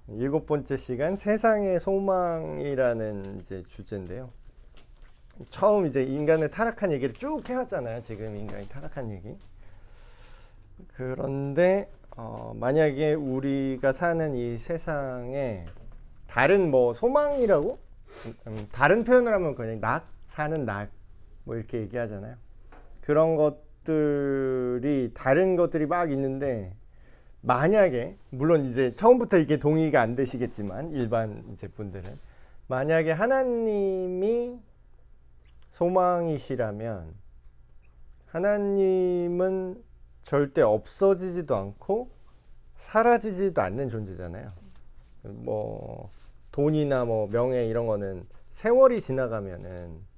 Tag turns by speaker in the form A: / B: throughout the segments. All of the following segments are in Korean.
A: 7번째 시간 세상의 소망이라는 이제 주제인데요. 처음 이제 인간의 타락한 얘기를 쭉 해왔잖아요. 지금 인간이 타락한 얘기. 그런데 만약에 우리가 사는 이 세상에 다른 뭐 소망이라고 다른 표현을 하면 그냥 사는 낙 뭐 이렇게 얘기하잖아요. 그런 것들이 다른 것들이 막 있는데 만약에 물론 이제 처음부터 이게 동의가 안 되시겠지만 일반 이제 분들은 만약에 하나님이 소망이시라면 하나님은 절대 없어지지도 않고 사라지지도 않는 존재잖아요. 뭐 돈이나 뭐 명예 이런 거는 세월이 지나가면은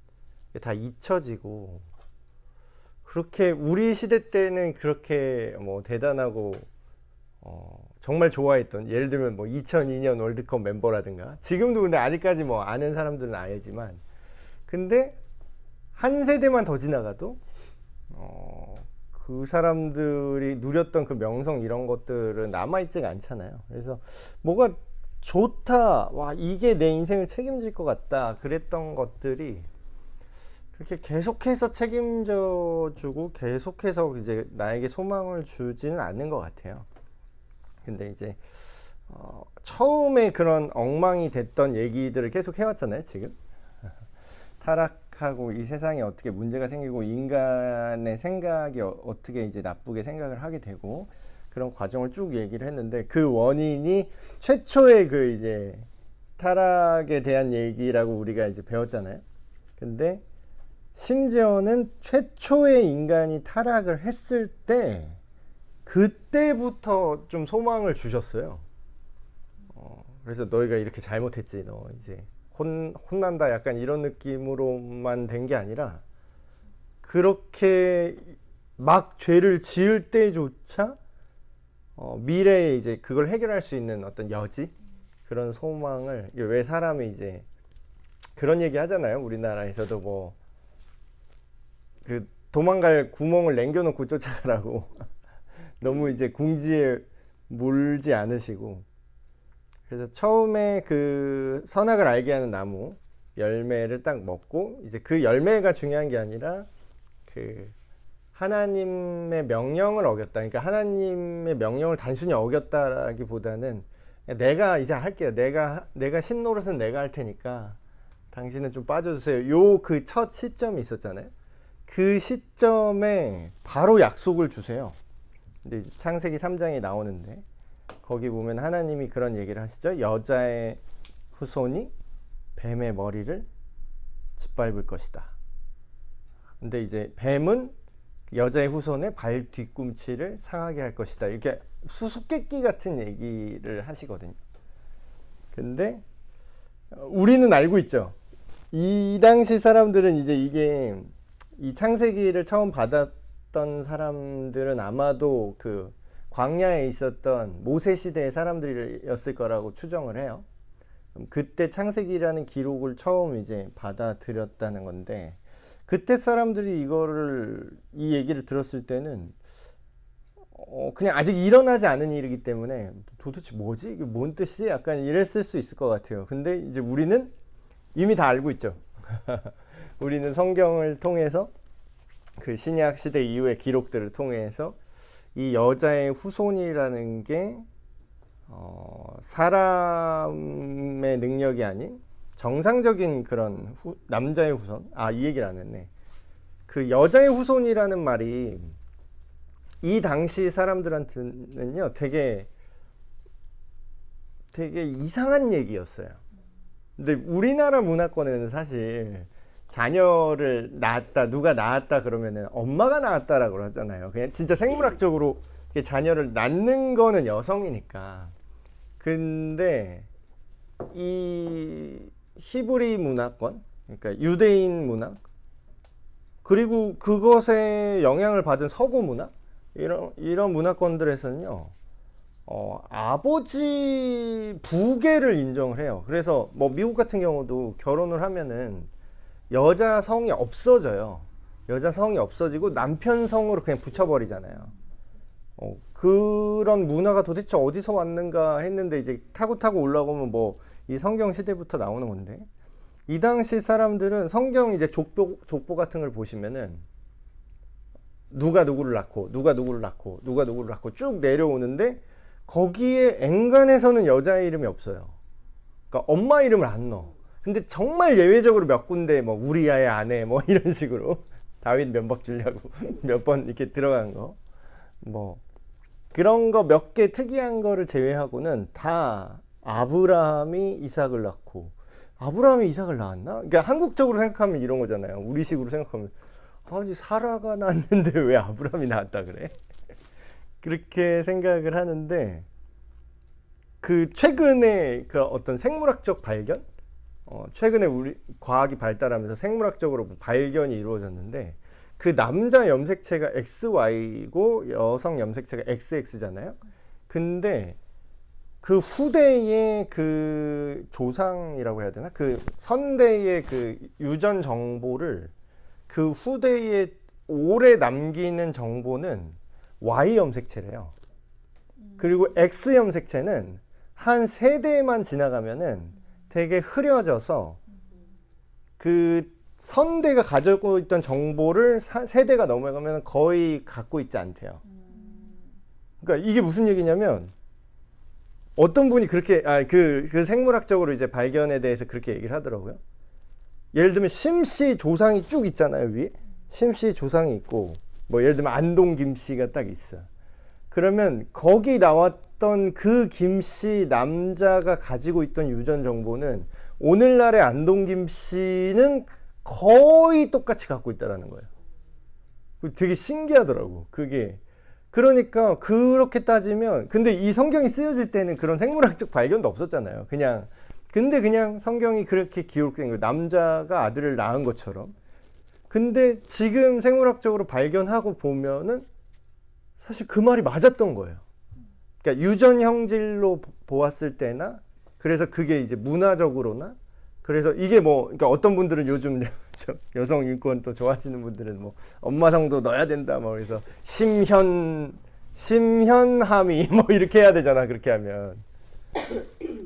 A: 다 잊혀지고 그렇게 우리 시대 때는 그렇게 뭐 대단하고 정말 좋아했던 예를 들면 뭐 2002년 월드컵 멤버라든가 지금도 근데 아직까지 뭐 아는 사람들은 알지만 근데 한 세대만 더 지나가도 그 사람들이 누렸던 그 명성 이런 것들은 남아있지가 않잖아요. 그래서 뭐가 좋다, 와 이게 내 인생을 책임질 것 같다 그랬던 것들이 그렇게 계속해서 책임져주고 계속해서 이제 나에게 소망을 주지는 않는 것 같아요. 근데 이제 처음에 그런 엉망이 됐던 얘기들을 계속 해왔잖아요. 지금 타락하고 이 세상에 어떻게 문제가 생기고 인간의 생각이 어떻게 이제 나쁘게 생각을 하게 되고 그런 과정을 쭉 얘기를 했는데 그 원인이 최초의 그 이제 타락에 대한 얘기라고 우리가 이제 배웠잖아요. 근데 심지어는 최초의 인간이 타락을 했을 때 그때부터 좀 소망을 주셨어요. 그래서 너희가 이렇게 잘못했지, 너 이제 혼난다 약간 이런 느낌으로만 된 게 아니라 그렇게 막 죄를 지을 때조차 미래에 이제 그걸 해결할 수 있는 어떤 여지 그런 소망을 왜 사람이 이제 그런 얘기 하잖아요. 우리나라에서도 뭐 그 도망갈 구멍을 남겨놓고 쫓아가라고 너무 이제 궁지에 몰지 않으시고 그래서 처음에 그 선악을 알게 하는 나무 열매를 딱 먹고 이제 그 열매가 중요한 게 아니라 그 하나님의 명령을 어겼다. 그러니까 하나님의 명령을 단순히 어겼다라기보다는 내가 이제 할게요. 내가 신노릇은 내가 할 테니까 당신은 좀 빠져주세요. 요 그 첫 시점이 있었잖아요. 그 시점에 바로 약속을 주세요. 근데 창세기 3장에 나오는데 거기 보면 하나님이 그런 얘기를 하시죠. 여자의 후손이 뱀의 머리를 짓밟을 것이다. 근데 이제 뱀은 여자의 후손의 발 뒤꿈치를 상하게 할 것이다. 이렇게 수수께끼 같은 얘기를 하시거든요. 근데 우리는 알고 있죠. 이 당시 사람들은 이제 이게 이 창세기를 처음 받았던 사람들은 아마도 그 광야에 있었던 모세 시대의 사람들이었을 거라고 추정을 해요. 그때 창세기라는 기록을 처음 이제 받아들였다는 건데 그때 사람들이 이 얘기를 들었을 때는 그냥 아직 일어나지 않은 일이기 때문에 도대체 뭐지? 이게 뭔 뜻이? 약간 이랬을 수 있을 것 같아요. 근데 이제 우리는 이미 다 알고 있죠. 우리는 성경을 통해서 그 신약 시대 이후의 기록들을 통해서 이 여자의 후손이라는 게 사람의 능력이 아닌 정상적인 그런 남자의 후손. 이 얘기를 안 했네. 그 여자의 후손이라는 말이 이 당시 사람들한테는요 되게 이상한 얘기였어요. 근데 우리나라 문화권에는 사실 자녀를 낳았다, 누가 낳았다 그러면은 엄마가 낳았다라고 하잖아요. 그냥 진짜 생물학적으로 자녀를 낳는 거는 여성이니까. 근데 이 히브리 문화권, 그러니까 유대인 문화, 그리고 그것에 영향을 받은 서구 문화, 이런 문화권들에서는요, 아버지 부계를 인정을 해요. 그래서 뭐 미국 같은 경우도 결혼을 하면은 여자 성이 없어져요. 여자 성이 없어지고 남편 성으로 그냥 붙여버리잖아요. 그런 문화가 도대체 어디서 왔는가 했는데 이제 타고 올라오면 뭐 이 성경 시대부터 나오는 건데 이 당시 사람들은 성경 이제 족보 같은 걸 보시면은 누가 누구를 낳고 누가 누구를 낳고 누가 누구를 낳고 쭉 내려오는데 거기에 엔간해서는 여자의 이름이 없어요. 그러니까 엄마 이름을 안 넣어. 근데 정말 예외적으로 몇 군데 뭐 우리아의 아내 뭐 이런 식으로 다윗 면박 주려고 몇 번 이렇게 들어간 거 뭐 그런 거 몇 개 특이한 거를 제외하고는 다 아브라함이 이삭을 낳고 아브라함이 이삭을 낳았나? 그러니까 한국적으로 생각하면 이런 거잖아요. 우리식으로 생각하면 아니 사라가 낳았는데 왜 아브라함이 낳았다 그래? 그렇게 생각을 하는데 그 최근에 그 어떤 생물학적 발견? 최근에 우리 과학이 발달하면서 생물학적으로 발견이 이루어졌는데 그 남자 염색체가 XY고 여성 염색체가 XX잖아요. 근데 그 후대의 그 조상이라고 해야 되나? 그 선대의 그 유전 정보를 그 후대에 오래 남기는 정보는 Y 염색체래요. 그리고 X 염색체는 한 세대만 지나가면은 되게 흐려져서 그 선대가 가지고 있던 정보를 세대가 넘어가면 거의 갖고 있지 않대요. 그러니까 이게 무슨 얘기냐면 어떤 분이 그렇게 그 생물학적으로 이제 발견에 대해서 그렇게 얘기를 하더라고요. 예를 들면 심씨 조상이 쭉 있잖아요, 위에. 심씨 조상이 있고 뭐 예를 들면 안동 김씨가 딱 있어. 그러면 거기 나왔던 그 김씨 남자가 가지고 있던 유전 정보는 오늘날의 안동 김씨는 거의 똑같이 갖고 있다라는 거예요. 되게 신기하더라고. 그게 그러니까 그렇게 따지면 근데 이 성경이 쓰여질 때는 그런 생물학적 발견도 없었잖아요. 근데 그냥 성경이 그렇게 기록된 거예요. 남자가 아들을 낳은 것처럼. 근데 지금 생물학적으로 발견하고 보면은 사실 그 말이 맞았던 거예요. 그러니까 유전 형질로 보았을 때나 그래서 그게 이제 문화적으로나 그래서 이게 뭐 그러니까 어떤 분들은 요즘 여성 인권 또 좋아하시는 분들은 뭐 엄마성도 넣어야 된다 뭐 그래서 심현함이 뭐 이렇게 해야 되잖아 그렇게 하면.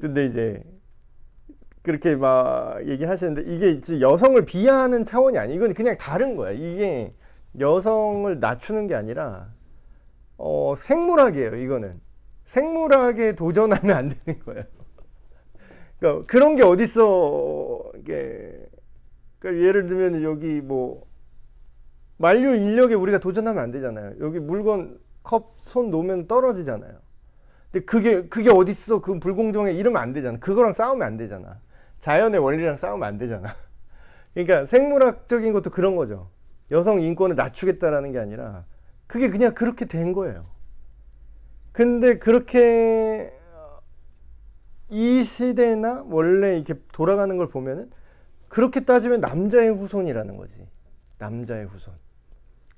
A: 근데 이제 그렇게 막 얘기하시는데 이게 이제 여성을 비하하는 차원이 아니 이건 그냥 다른 거야. 이게 여성을 낮추는 게 아니라 생물학이에요. 이거는 생물학에 도전하면 안 되는 거예요. 그러니까 그런 게 어딨어. 이게 그러니까 예를 들면 여기 뭐 만류 인력에 우리가 도전하면 안 되잖아요. 여기 물건 컵 손 놓으면 떨어지잖아요. 근데 그게 어딨어. 그 불공정해 이러면 안 되잖아. 그거랑 싸우면 안 되잖아. 자연의 원리랑 싸우면 안 되잖아. 그러니까 생물학적인 것도 그런 거죠. 여성 인권을 낮추겠다라는 게 아니라 그게 그냥 그렇게 된 거예요. 근데 그렇게 이 시대나 원래 이렇게 돌아가는 걸 보면은 그렇게 따지면 남자의 후손이라는 거지. 남자의 후손.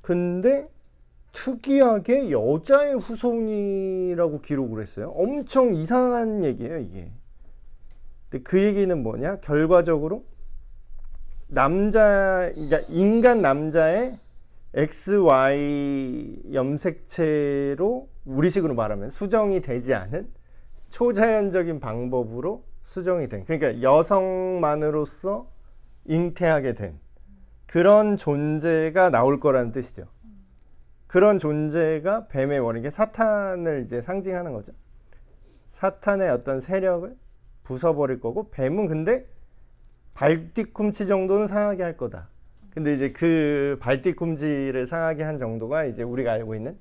A: 근데 특이하게 여자의 후손이라고 기록을 했어요. 엄청 이상한 얘기예요, 이게. 근데 그 얘기는 뭐냐? 결과적으로 그러니까 인간 남자의 XY 염색체로 우리식으로 말하면 수정이 되지 않은 초자연적인 방법으로 수정이 된 그러니까 여성만으로서 잉태하게 된 그런 존재가 나올 거라는 뜻이죠. 그런 존재가 뱀의 원인, 사탄을 이제 상징하는 거죠. 사탄의 어떤 세력을 부숴버릴 거고 뱀은 근데 발뒤꿈치 정도는 상하게 할 거다. 근데 이제 그 발뒤꿈치를 상하게 한 정도가 이제 우리가 알고 있는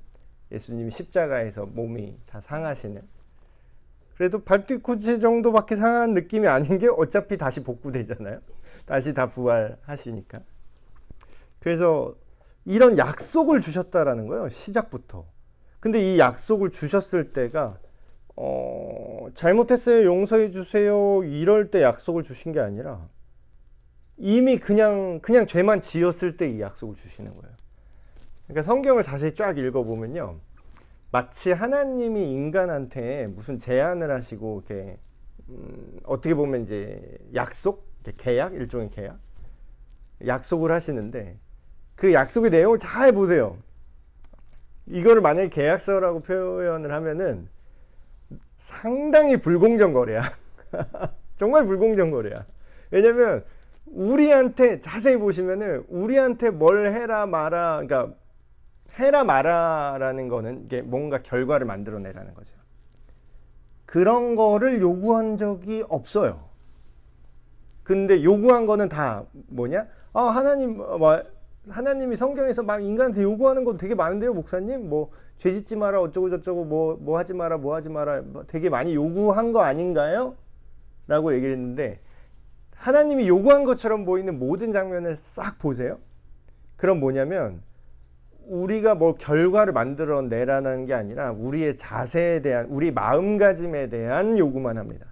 A: 예수님이 십자가에서 몸이 다 상하시는 그래도 발뒤꿈치 정도밖에 상한 느낌이 아닌 게 어차피 다시 복구되잖아요. 다시 다 부활하시니까. 그래서 이런 약속을 주셨다라는 거예요. 시작부터. 근데 이 약속을 주셨을 때가 잘못했어요. 용서해 주세요. 이럴 때 약속을 주신 게 아니라 이미 그냥 죄만 지었을 때 이 약속을 주시는 거예요. 그러니까 성경을 자세히 쫙 읽어보면요. 마치 하나님이 인간한테 무슨 제안을 하시고 이렇게 어떻게 보면 이제 약속, 계약, 일종의 계약, 약속을 하시는데 그 약속의 내용을 잘 보세요. 이거를 만약에 계약서라고 표현을 하면은 상당히 불공정 거래야. 정말 불공정 거래야. 왜냐면 우리한테 자세히 보시면은 우리한테 뭘 해라 마라, 그러니까 해라 마라라는 거는 이게 뭔가 결과를 만들어내라는 거죠. 그런 거를 요구한 적이 없어요. 근데 요구한 거는 다 뭐냐? 하나님이 성경에서 막 인간한테 요구하는 건 되게 많은데요, 목사님? 뭐 죄 짓지 마라, 어쩌고 저쩌고, 뭐 하지 마라, 뭐 하지 마라, 뭐 되게 많이 요구한 거 아닌가요? 라고 얘기를 했는데, 하나님이 요구한 것처럼 보이는 모든 장면을 싹 보세요. 그럼 뭐냐면 우리가 뭐 결과를 만들어내라는 게 아니라 우리의 자세에 대한, 우리 마음가짐에 대한 요구만 합니다.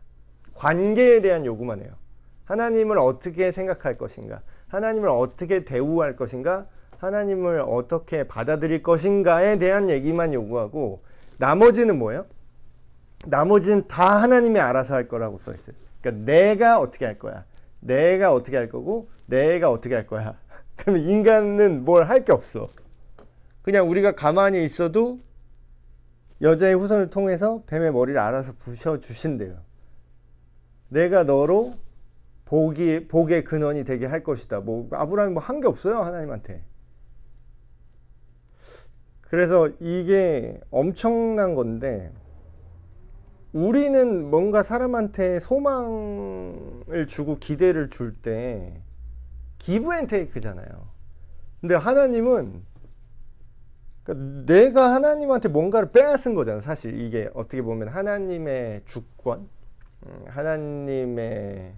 A: 관계에 대한 요구만 해요. 하나님을 어떻게 생각할 것인가, 하나님을 어떻게 대우할 것인가, 하나님을 어떻게 받아들일 것인가에 대한 얘기만 요구하고, 나머지는 뭐예요? 나머지는 다 하나님이 알아서 할 거라고 써 있어요. 그러니까 내가 어떻게 할 거야, 내가 어떻게 할 거고, 내가 어떻게 할 거야. 그러면 인간은 뭘 할 게 없어. 그냥 우리가 가만히 있어도 여자의 후손을 통해서 뱀의 머리를 알아서 부셔 주신대요. 내가 너로 복의 근원이 되게 할 것이다. 뭐 아브라함이 뭐 한 게 없어요, 하나님한테. 그래서 이게 엄청난 건데, 우리는 뭔가 사람한테 소망을 주고 기대를 줄 때 기브 앤 테이크잖아요. 근데 하나님은, 그러니까 내가 하나님한테 뭔가를 빼앗은 거잖아. 사실 이게 어떻게 보면 하나님의 주권, 하나님의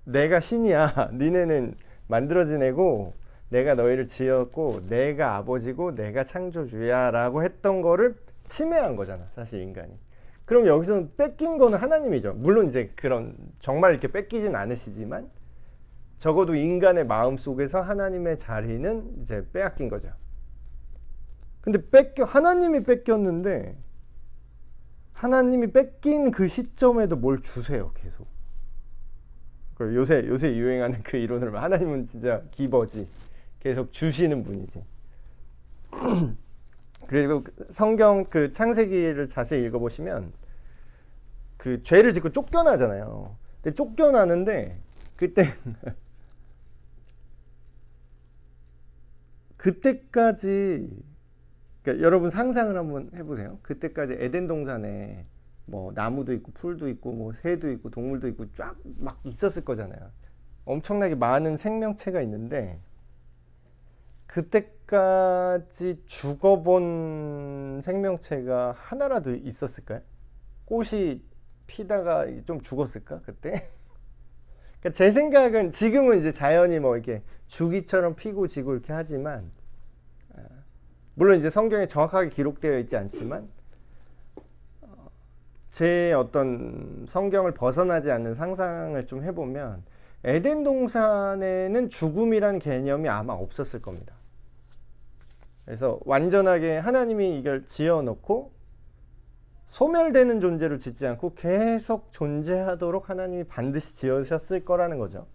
A: 내가 신이야, 니네는 만들어진 애고 내가 너희를 지었고 내가 아버지고 내가 창조주야 라고 했던 거를 침해한 거잖아, 사실 인간이. 그럼 여기서는 뺏긴 거는 하나님이죠. 물론 이제 그런 정말 이렇게 뺏기진 않으시지만 적어도 인간의 마음 속에서 하나님의 자리는 이제 빼앗긴 거죠. 근데 하나님이 뺏겼는데, 하나님이 뺏긴 그 시점에도 뭘 주세요, 계속. 요새 유행하는 그 이론을, 하나님은 진짜 기버지, 계속 주시는 분이지. 그리고 성경 그 창세기를 자세히 읽어보시면 그 죄를 짓고 쫓겨나잖아요. 근데 쫓겨나는데 그때까지, 그러니까 여러분 상상을 한번 해보세요. 그때까지 에덴 동산에 뭐 나무도 있고 풀도 있고 뭐 새도 있고 동물도 있고 쫙 막 있었을 거잖아요. 엄청나게 많은 생명체가 있는데, 그때까지 죽어본 생명체가 하나라도 있었을까요? 꽃이 피다가 좀 죽었을까 그때? 그러니까 제 생각은, 지금은 이제 자연이 뭐 이렇게 주기처럼 피고 지고 이렇게 하지만, 물론 이제 성경에 정확하게 기록되어 있지 않지만, 제 어떤 성경을 벗어나지 않는 상상을 좀 해보면 에덴 동산에는 죽음이라는 개념이 아마 없었을 겁니다. 그래서 완전하게 하나님이 이걸 지어놓고 소멸되는 존재로 짓지 않고 계속 존재하도록 하나님이 반드시 지으셨을 거라는 거죠,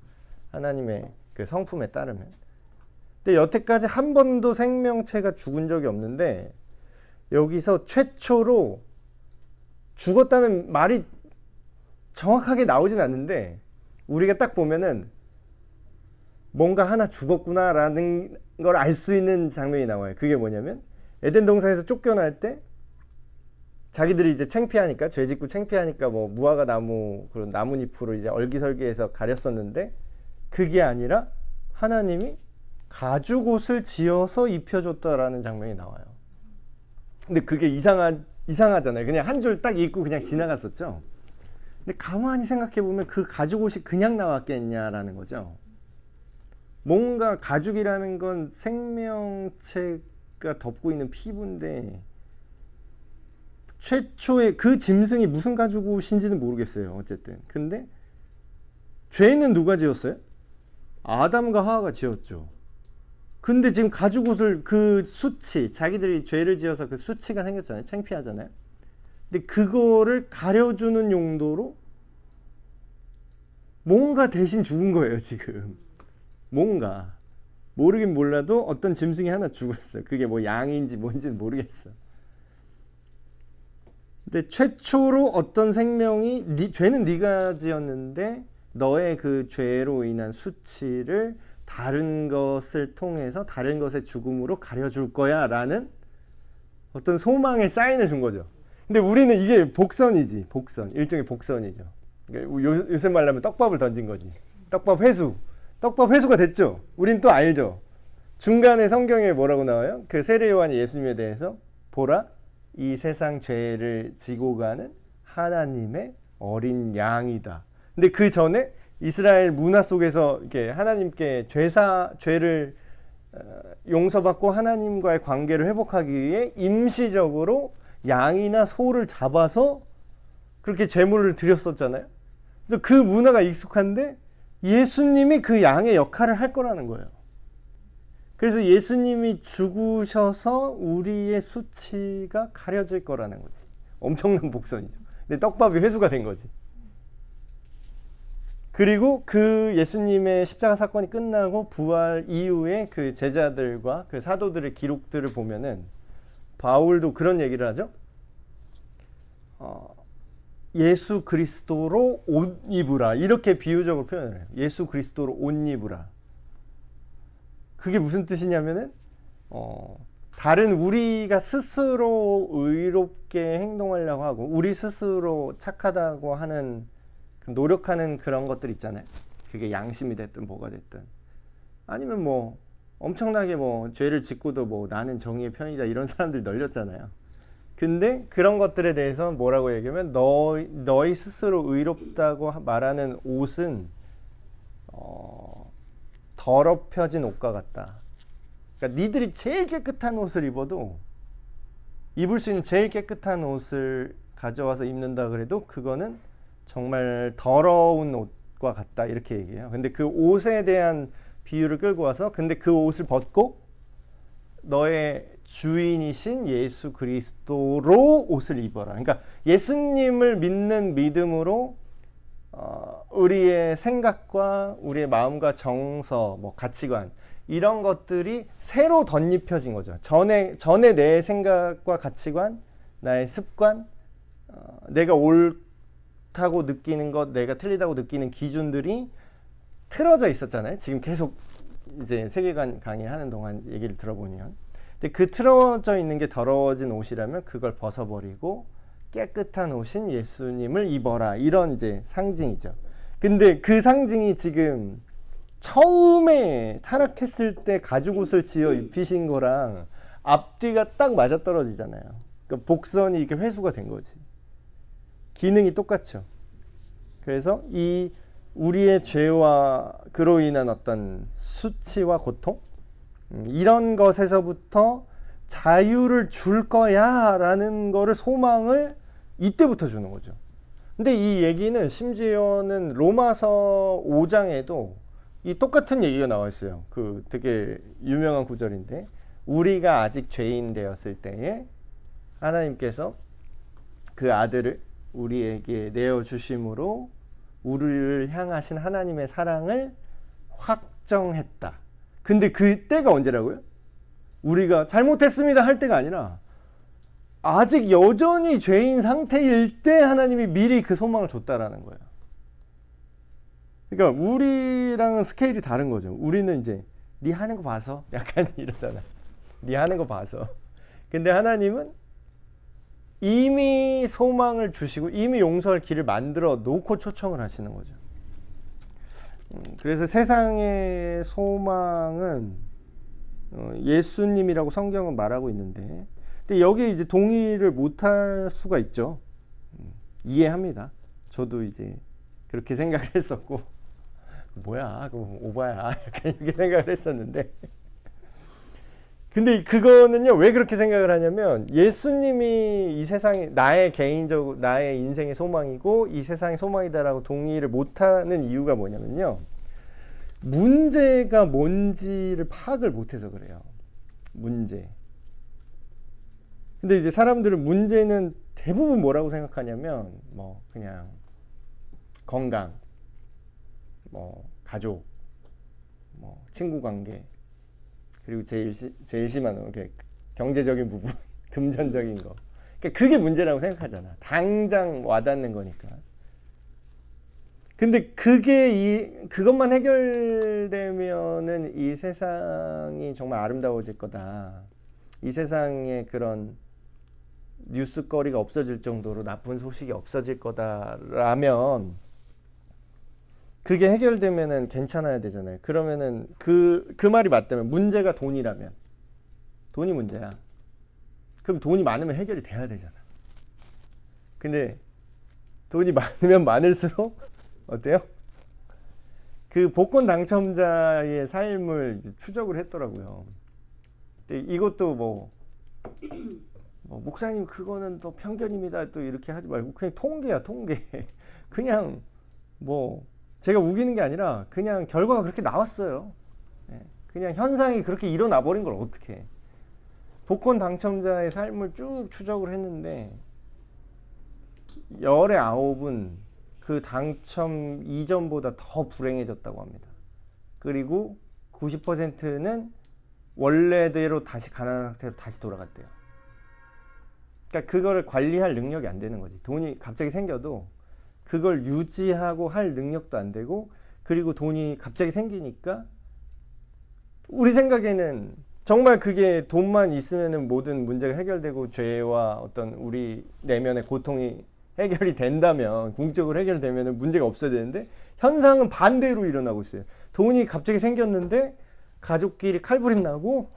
A: 하나님의 그 성품에 따르면. 근데 여태까지 한 번도 생명체가 죽은 적이 없는데, 여기서 최초로 죽었다는 말이 정확하게 나오진 않는데 우리가 딱 보면은 뭔가 하나 죽었구나라는 걸 알 수 있는 장면이 나와요. 그게 뭐냐면, 에덴 동산에서 쫓겨날 때 자기들이 이제 창피하니까, 죄 짓고 창피하니까 뭐 무화과 나무, 그런 나뭇잎으로 이제 얼기설기해서 가렸었는데, 그게 아니라 하나님이 가죽옷을 지어서 입혀줬다라는 장면이 나와요. 근데 그게 이상하잖아요. 그냥 한 줄 딱 입고 그냥 지나갔었죠. 근데 가만히 생각해보면 그 가죽옷이 그냥 나왔겠냐라는 거죠. 뭔가 가죽이라는 건 생명체가 덮고 있는 피부인데, 최초의 그 짐승이 무슨 가죽옷인지는 모르겠어요. 어쨌든. 근데 죄는 누가 지었어요? 아담과 하와가 지었죠. 근데 지금 가죽옷을, 그 수치, 자기들이 죄를 지어서 그 수치가 생겼잖아요. 창피하잖아요. 근데 그거를 가려주는 용도로 뭔가 대신 죽은 거예요, 지금. 뭔가. 모르긴 몰라도 어떤 짐승이 하나 죽었어. 그게 뭐 양인지 뭔지는 모르겠어. 근데 최초로 어떤 생명이 죄는 네가 지었는데 너의 그 죄로 인한 수치를 다른 것을 통해서 다른 것의 죽음으로 가려줄 거야 라는 어떤 소망의 사인을 준 거죠. 근데 우리는 이게 복선이지. 복선. 일종의 복선이죠. 그러니까 요새 말로 하면 떡밥을 던진 거지. 떡밥 회수. 떡밥 회수가 됐죠. 우린 또 알죠. 중간에 성경에 뭐라고 나와요? 그 세례 요한이 예수님에 대해서 보라 이 세상 죄를 지고 가는 하나님의 어린 양이다. 근데 그 전에 이스라엘 문화 속에서 이렇게 하나님께 죄를 용서받고 하나님과의 관계를 회복하기 위해 임시적으로 양이나 소를 잡아서 그렇게 제물을 드렸었잖아요. 그래서 그 문화가 익숙한데 예수님이 그 양의 역할을 할 거라는 거예요. 그래서 예수님이 죽으셔서 우리의 수치가 가려질 거라는 거지. 엄청난 복선이죠. 근데 떡밥이 회수가 된 거지. 그리고 그 예수님의 십자가 사건이 끝나고 부활 이후에 그 제자들과 그 사도들의 기록들을 보면은 바울도 그런 얘기를 하죠. 예수 그리스도로 옷 입으라. 이렇게 비유적으로 표현을 해요. 예수 그리스도로 옷 입으라. 그게 무슨 뜻이냐면은 다른 우리가 스스로 의롭게 행동하려고 하고 우리 스스로 착하다고 하는 노력하는 그런 것들 있잖아요. 그게 양심이 됐든 뭐가 됐든 아니면 뭐 엄청나게 뭐 죄를 짓고도 뭐 나는 정의의 편이다 이런 사람들이 널렸잖아요. 근데 그런 것들에 대해서 뭐라고 얘기하면 너희 스스로 의롭다고 말하는 옷은 더럽혀진 옷과 같다. 그러니까 니들이 제일 깨끗한 옷을 입어도 입을 수 있는 제일 깨끗한 옷을 가져와서 입는다 그래도 그거는 정말 더러운 옷과 같다 이렇게 얘기해요. 근데 그 옷에 대한 비유를 끌고 와서 근데 그 옷을 벗고 너의 주인이신 예수 그리스도로 옷을 입어라. 그러니까 예수님을 믿는 믿음으로 우리의 생각과 우리의 마음과 정서, 뭐 가치관 이런 것들이 새로 덧입혀진 거죠. 전에 내 생각과 가치관, 나의 습관, 내가 옳다고 느끼는 것, 내가 틀리다고 느끼는 기준들이 틀어져 있었잖아요. 지금 계속 이제 세계관 강의하는 동안 얘기를 들어보면. 근데 그 틀어져 있는 게 더러워진 옷이라면 그걸 벗어버리고 깨끗한 옷인 예수님을 입어라. 이런 이제 상징이죠. 근데 그 상징이 지금 처음에 타락했을 때 가죽옷을 지어 입히신 거랑 앞뒤가 딱 맞아떨어지잖아요. 그러니까 복선이 이렇게 회수가 된 거지. 기능이 똑같죠. 그래서 이 우리의 죄와 그로 인한 어떤 수치와 고통 이런 것에서부터 자유를 줄 거야 라는 거를 소망을 이때부터 주는 거죠. 근데 이 얘기는 심지어는 로마서 5장에도 이 똑같은 얘기가 나와 있어요. 그 되게 유명한 구절인데 우리가 아직 죄인 되었을 때에 하나님께서 그 아들을 우리에게 내어주심으로 우리를 향하신 하나님의 사랑을 확정했다. 근데 그때가 언제라고요? 우리가 잘못했습니다 할 때가 아니라 아직 여전히 죄인 상태일 때 하나님이 미리 그 소망을 줬다라는 거예요. 그러니까 우리랑은 스케일이 다른 거죠. 우리는 이제 네 하는 거 봐서 약간 이러잖아. 네 하는 거 봐서. 근데 하나님은 이미 소망을 주시고 이미 용서할 길을 만들어 놓고 초청을 하시는 거죠. 그래서 세상의 소망은 예수님이라고 성경은 말하고 있는데 근데 여기에 이제 동의를 못할 수가 있죠. 이해합니다. 저도 이제 그렇게 생각을 했었고 뭐야 그거 오바야 약간 이렇게 생각을 했었는데 근데 그거는요 왜 그렇게 생각을 하냐면 예수님이 이 세상에 나의 개인적 나의 인생의 소망이고 이 세상의 소망이다라고 동의를 못하는 이유가 뭐냐면요 문제가 뭔지를 파악을 못해서 그래요. 문제. 근데 이제 사람들은 문제는 대부분 뭐라고 생각하냐면 뭐 그냥 건강, 뭐 가족, 뭐 친구 관계 그리고 제일 심한 게 경제적인 부분, 금전적인 거. 그러니까 그게 문제라고 생각하잖아. 당장 와닿는 거니까. 근데 그것만 해결되면은 이 세상이 정말 아름다워질 거다. 이 세상에 그런 뉴스거리가 없어질 정도로 나쁜 소식이 없어질 거다라면 그게 해결되면은 괜찮아야 되잖아요. 그러면은 그 말이 맞다면, 문제가 돈이라면, 돈이 문제야. 그럼 돈이 많으면 해결이 돼야 되잖아. 근데 돈이 많으면 많을수록 어때요? 그 복권 당첨자의 삶을 이제 추적을 했더라고요. 근데 이것도 뭐 목사님 그거는 또 편견입니다. 또 이렇게 하지 말고 그냥 통계야, 통계. 그냥 뭐 제가 우기는 게 아니라 그냥 결과가 그렇게 나왔어요. 그냥 현상이 그렇게 일어나 버린 걸 어떻게 해. 복권 당첨자의 삶을 쭉 추적을 했는데 열의 9은 그 당첨 이전보다 더 불행해졌다고 합니다. 그리고 90%는 원래대로 다시 가난한 상태로 다시 돌아갔대요. 그러니까 그거를 관리할 능력이 안 되는 거지. 돈이 갑자기 생겨도 그걸 유지하고 할 능력도 안 되고, 그리고 돈이 갑자기 생기니까 우리 생각에는 정말 그게 돈만 있으면은 모든 문제가 해결되고 죄와 어떤 우리 내면의 고통이 해결이 된다면, 궁극적으로 해결되면은 문제가 없어야 되는데 현상은 반대로 일어나고 있어요. 돈이 갑자기 생겼는데 가족끼리 칼부림 나고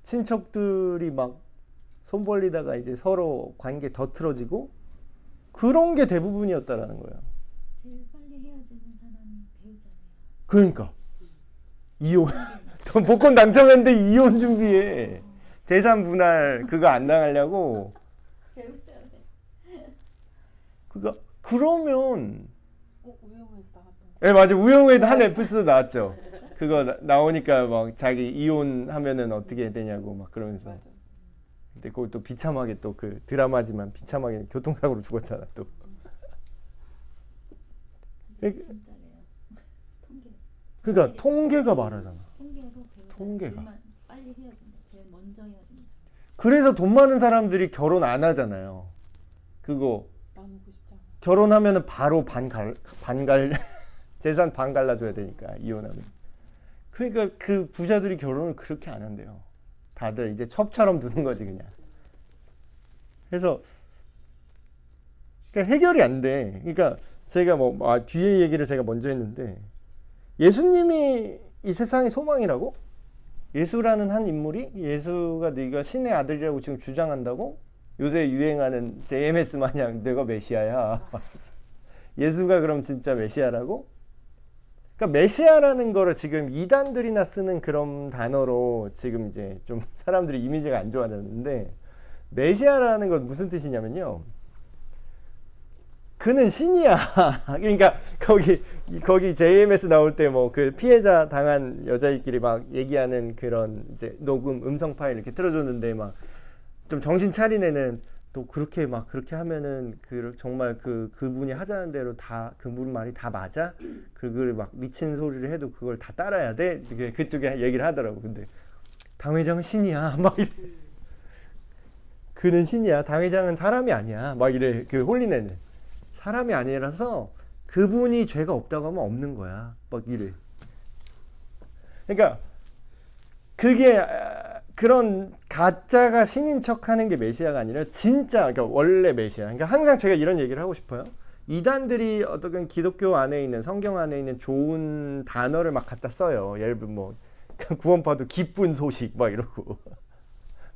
A: 친척들이 막 손 벌리다가 이제 서로 관계 더 틀어지고, 그런 게 대부분이었다라는 거예요.
B: 제일 빨리 헤어지는 사람이 배우잖아요.
A: 그러니까 이혼. 복권 당첨했는데 이혼 준비해. 재산 분할 그거 안 당하려고.
B: 배우셔야 돼.
A: 그러면
B: 우영우에서 나왔던 거.
A: 네, 맞아. 우영우에도 한 에피소드 나왔죠. 그거 나오니까 막 자기 이혼하면은 어떻게 되냐고 막 그러면서.
B: 맞아.
A: 근데 그걸 또 비참하게, 또 그 드라마지만 비참하게 교통사고로 죽었잖아 또.
B: 진짜래요. 통계.
A: 그러니까 통계가 말하잖아.
B: 통계로 배우자.
A: 통계가.
B: 빨리 헤어진다. 제일 먼저 헤어지는 사람.
A: 그래서 돈 많은 사람들이 결혼 안 하잖아요. 그거
B: 나누고 싶다.
A: 결혼하면은 바로 반갈 재산 반 갈라줘야 되니까, 이혼하면. 그러니까 그 부자들이 결혼을 그렇게 안 한대요. 다들 이제 첩처럼 두는 거지 그냥. 그래서 그러니까 해결이 안 돼. 그러니까 제가 뒤에 얘기를 제가 먼저 했는데, 예수님이 이 세상의 소망이라고? 예수라는 한 인물이, 예수가 네가 신의 아들이라고 지금 주장한다고? 요새 유행하는 JMS 마냥 내가 메시아야. 예수가 그럼 진짜 메시아라고? 그러니까 메시아라는 거를 지금 이단들이나 쓰는 그런 단어로 지금 이제 좀 사람들이 이미지가 안 좋아졌는데, 메시아라는 건 무슨 뜻이냐면요, 그는 신이야. 그러니까 거기 JMS 나올 때 뭐 그 피해자 당한 여자애끼리 막 얘기하는 그런 이제 녹음 음성 파일 이렇게 틀어줬는데, 막 좀 정신 차린 애는 또 그렇게 하면은 정말 그분이 하자는 대로 다 그분 말이 다 맞아? 그걸 막 미친 소리를 해도 그걸 다 따라야 돼? 그쪽에 얘기를 하더라고. 근데 당회장은 신이야. 막 이래. 그는 신이야. 당회장은 사람이 아니야. 막 이래. 그 홀린 애는 사람이 아니라서 그분이 죄가 없다고 하면 없는 거야. 막 이래. 그러니까 그게 그런 가짜가 신인 척하는 게 메시아가 아니라 진짜, 그러니까 원래 메시아. 그러니까 항상 제가 이런 얘기를 하고 싶어요. 이단들이 어떤 기독교 안에 있는, 성경 안에 있는 좋은 단어를 막 갖다 써요. 예를 들면 뭐 구원파도 기쁜 소식 막 이러고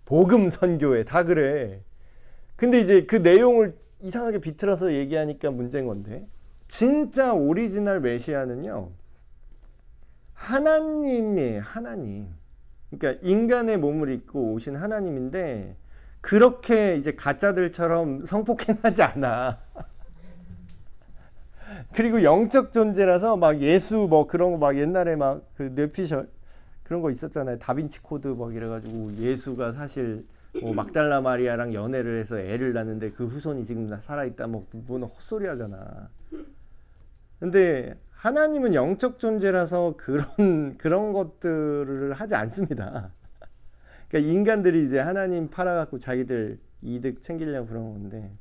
A: 복음 선교회 다 그래. 근데 이제 그 내용을 이상하게 비틀어서 얘기하니까 문제인 건데, 진짜 오리지널 메시아는요, 하나님이에요. 하나님. 그러니까 인간의 몸을 입고 오신 하나님인데, 그렇게 이제 가짜들처럼 성폭행하지 않아. 그리고 영적 존재라서 막 예수 뭐 그런 거 막 옛날에 막 그 뇌피셜 그런 거 있었잖아요. 다빈치 코드 막 이래가지고 예수가 사실 뭐 막달라 마리아랑 연애를 해서 애를 낳는데 그 후손이 지금 살아있다, 뭐 그거는 헛소리 하잖아. 근데 하나님은 영적 존재라서 그런 것들을 하지 않습니다. 그러니까 인간들이 이제 하나님 팔아갖고 자기들 이득 챙기려고 그런 건데,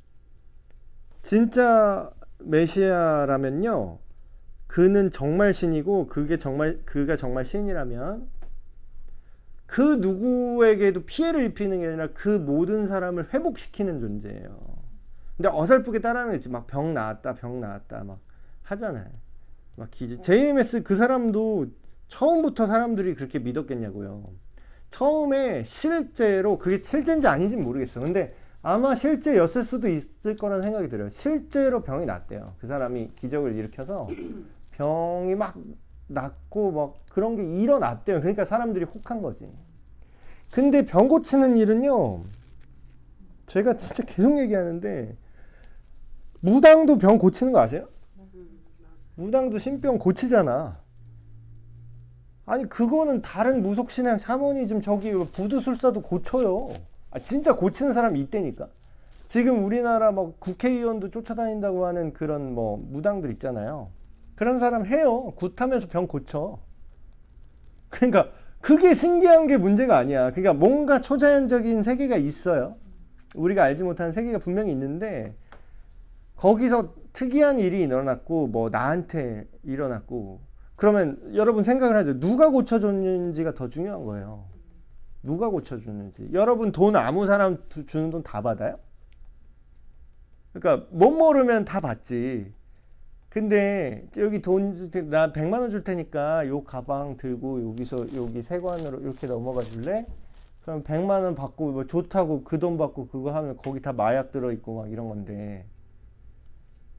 A: 진짜 메시아라면요, 그는 정말 신이고 그가 정말 신이라면 그 누구에게도 피해를 입히는 게 아니라 그 모든 사람을 회복시키는 존재예요. 근데 어설프게 따라하는 거지. 막 병 나았다 막 하잖아요. 막 JMS 그 사람도 처음부터 사람들이 그렇게 믿었겠냐고요. 처음에 실제로, 그게 실제인지 아닌지 모르겠어. 근데 아마 실제였을 수도 있을 거라는 생각이 들어요. 실제로 병이 났대요. 그 사람이 기적을 일으켜서 병이 막 낫고 막 그런 게 일어났대요. 그러니까 사람들이 혹한 거지. 근데 병 고치는 일은요, 제가 진짜 계속 얘기하는데, 무당도 병 고치는 거 아세요? 무당도 신병 고치잖아. 아니 그거는 다른 무속신앙 샤머니즘, 저기 부두술사도 고쳐요. 진짜 고치는 사람이 있다니까. 지금 우리나라 막 국회의원도 쫓아다닌다고 하는 그런 뭐 무당들 있잖아요. 그런 사람 해요. 굿하면서 병 고쳐. 그러니까 그게 신기한 게 문제가 아니야. 그러니까 뭔가 초자연적인 세계가 있어요. 우리가 알지 못하는 세계가 분명히 있는데, 거기서 특이한 일이 일어났고 뭐 나한테 일어났고, 그러면 여러분 생각을 하죠. 누가 고쳐줬는지가 더 중요한 거예요. 누가 고쳐주는지. 여러분 돈 아무 사람 주는 돈 다 받아요? 그러니까 못 모르면 다 받지. 근데 여기 돈, 나 100만 원 줄 테니까 요 가방 들고 여기서 여기 세관으로 이렇게 넘어가 줄래? 그럼 100만 원 받고 뭐 좋다고 그 돈 받고 그거 하면 거기 다 마약 들어있고 막 이런 건데,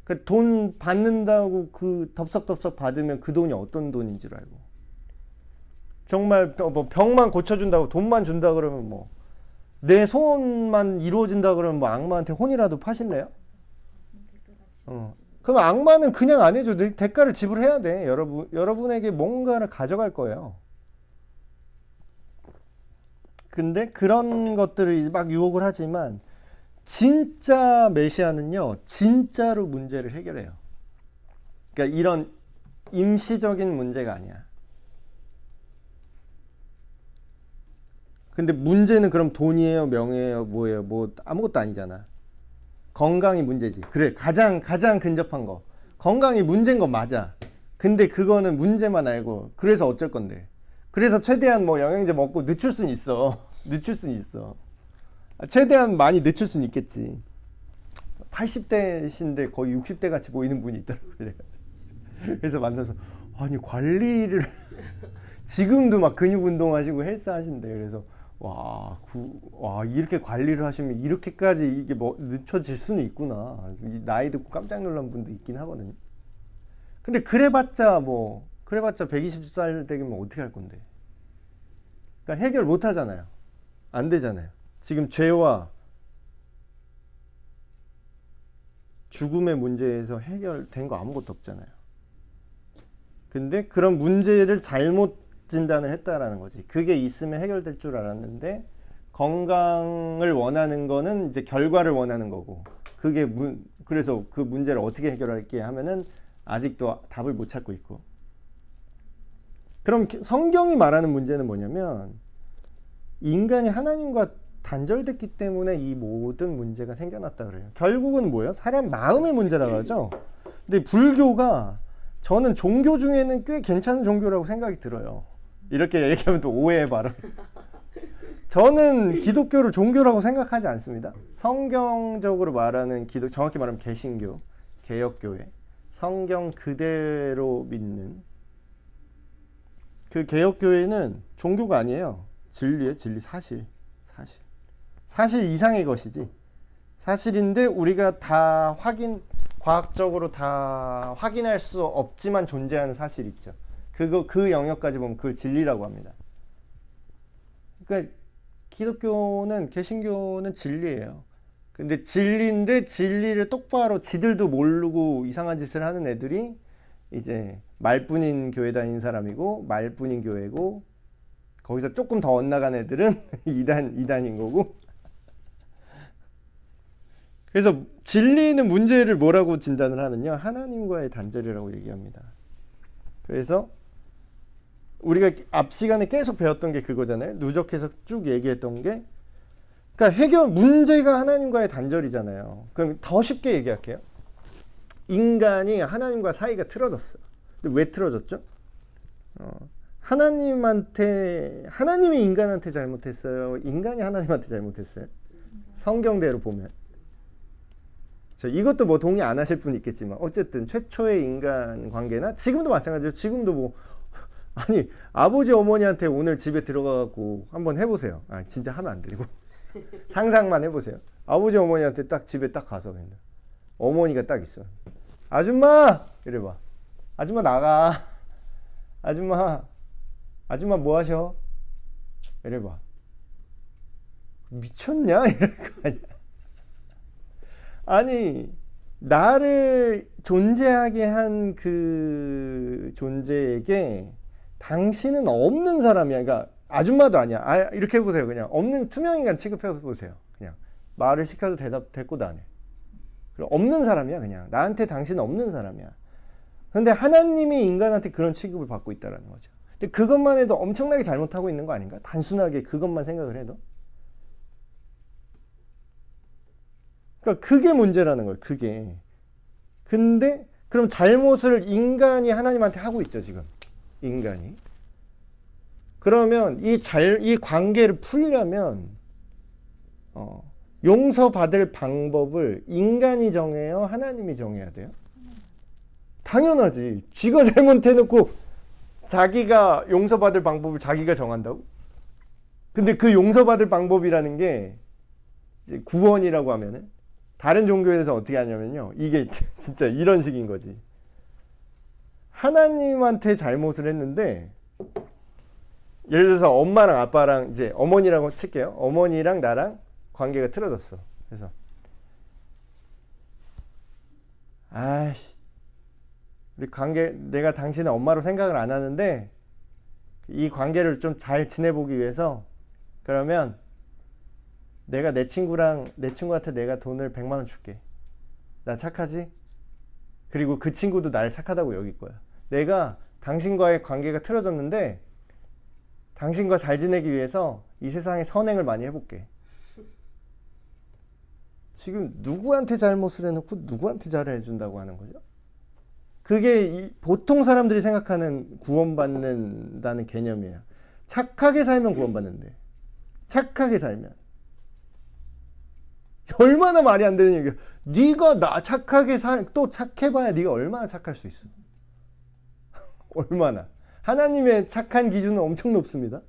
A: 그 돈 받는다고 그 덥석덥석 받으면 그 돈이 어떤 돈인 줄 알고. 정말 뭐 병만 고쳐준다고 돈만 준다 그러면 뭐 내 소원만 이루어진다 그러면 뭐 악마한테 혼이라도 파실래요? 그럼 악마는 그냥 안 해줘. 대가를 지불해야 돼. 여러분에게 뭔가를 가져갈 거예요. 근데 그런 것들을 막 유혹을 하지만, 진짜 메시아는요, 진짜로 문제를 해결해요. 그러니까 이런 임시적인 문제가 아니야. 근데 문제는 그럼 돈이에요, 명예예요, 뭐예요? 뭐 아무것도 아니잖아. 건강이 문제지. 그래, 가장 근접한 거. 건강이 문제인 건 맞아. 근데 그거는 문제만 알고, 그래서 어쩔 건데. 그래서 최대한 뭐 영양제 먹고 늦출 수는 있어. 늦출 수는 있어. 최대한 많이 늦출 수는 있겠지. 80대신데 거의 60대 같이 보이는 분이 있더라고요. 그래서 만나서, 아니 관리를 지금도 막 근육 운동하시고 헬스 하신대. 그래서 와 이렇게 관리를 하시면 이렇게까지 이게 뭐 늦춰질 수는 있구나. 그래서 나이 듣고 깜짝 놀란 분도 있긴 하거든요. 근데 그래봤자 120살 되면 어떻게 할 건데? 그러니까 해결 못 하잖아요. 안 되잖아요. 지금 죄와 죽음의 문제에서 해결된 거 아무것도 없잖아요. 근데 그런 문제를 잘못 진단을 했다라는 거지. 그게 있으면 해결될 줄 알았는데, 건강을 원하는 거는 이제 결과를 원하는 거고, 그래서 그 문제를 어떻게 해결할게 하면은 아직도 답을 못 찾고 있고. 그럼 성경이 말하는 문제는 뭐냐면, 인간이 하나님과 단절됐기 때문에 이 모든 문제가 생겨났다 그래요. 결국은 뭐예요? 사람 마음의 문제라고 하죠. 근데 불교가, 저는 종교 중에는 꽤 괜찮은 종교라고 생각이 들어요. 이렇게 얘기하면 또 오해해봐라. 저는 기독교를 종교라고 생각하지 않습니다. 성경적으로 말하는 정확히 말하면 개신교, 개혁교회, 성경 그대로 믿는 그 개혁교회는 종교가 아니에요. 진리예요. 진리, 사실 이상의 것이지. 사실인데 우리가 다 과학적으로 다 확인할 수 없지만 존재하는 사실 있죠. 그 영역까지 보면 그걸 진리라고 합니다. 그러니까 기독교는, 개신교는 진리예요. 근데 진리인데 진리를 똑바로 지들도 모르고 이상한 짓을 하는 애들이 이제 말뿐인 교회 다니는 사람이고, 말뿐인 교회고, 거기서 조금 더 엇나간 애들은 이단인 거고. 그래서 진리는 문제를 뭐라고 진단을 하면요, 하나님과의 단절이라고 얘기합니다. 그래서 우리가 앞 시간에 계속 배웠던 게 그거잖아요. 누적해서 쭉 얘기했던 게, 그러니까 문제가 하나님과의 단절이잖아요. 그럼 더 쉽게 얘기할게요. 인간이 하나님과 사이가 틀어졌어요. 근데 왜 틀어졌죠? 하나님이 인간한테 잘못했어요? 인간이 하나님한테 잘못했어요? 성경대로 보면. 이것도 뭐 동의 안 하실 분 있겠지만 어쨌든 최초의 인간 관계나 지금도 마찬가지예요. 지금도 뭐 아니 아버지 어머니한테 오늘 집에 들어가고 한번 해보세요. 진짜 하면 안 되고 상상만 해보세요. 아버지 어머니한테 딱 집에 딱 가서 맨날 어머니가 딱 있어. 아줌마 이래봐. 아줌마 나가. 아줌마 뭐 하셔? 이래봐. 미쳤냐? 이럴 거 아니야. 아니 나를 존재하게 한 그 존재에게 당신은 없는 사람이야. 그러니까 아줌마도 아니야. 이렇게 해보세요. 그냥 없는 투명인간 취급해보세요. 그냥 말을 시켜도 대꾸도 안 해. 없는 사람이야. 그냥 나한테 당신은 없는 사람이야. 근데 하나님이 인간한테 그런 취급을 받고 있다는 거죠. 근데 그것만 해도 엄청나게 잘못하고 있는 거 아닌가? 단순하게 그것만 생각을 해도. 그러니까 그게 문제라는 거예요. 그게. 근데 그럼 잘못을 인간이 하나님한테 하고 있죠. 지금 인간이. 그러면 이 관계를 풀려면 용서받을 방법을 인간이 정해요? 하나님이 정해야 돼요? 당연하지. 쥐가 잘못해놓고 자기가 용서받을 방법을 자기가 정한다고? 근데 그 용서받을 방법이라는 게 이제 구원이라고 하면은 다른 종교에서 어떻게 하냐면요. 이게 진짜 이런 식인 거지. 하나님한테 잘못을 했는데 예를 들어서 엄마랑 아빠랑 이제 어머니라고 칠게요. 어머니랑 나랑 관계가 틀어졌어. 그래서 아이씨 우리 관계 내가 당신의 엄마로 생각을 안 하는데 이 관계를 좀 잘 지내보기 위해서 그러면 내가 내 친구한테 내가 돈을 100만 원 줄게. 나 착하지? 그리고 그 친구도 날 착하다고 여길 거야. 내가 당신과의 관계가 틀어졌는데 당신과 잘 지내기 위해서 이 세상에 선행을 많이 해볼게. 지금 누구한테 잘못을 해놓고 누구한테 잘해준다고 하는 거죠? 그게 보통 사람들이 생각하는 구원받는다는 개념이에요. 착하게 살면 구원받는데. 착하게 살면. 얼마나 말이 안 되는 얘기야. 네가 나 착하게 또 착해봐야 네가 얼마나 착할 수 있어. 얼마나. 하나님의 착한 기준은 엄청 높습니다.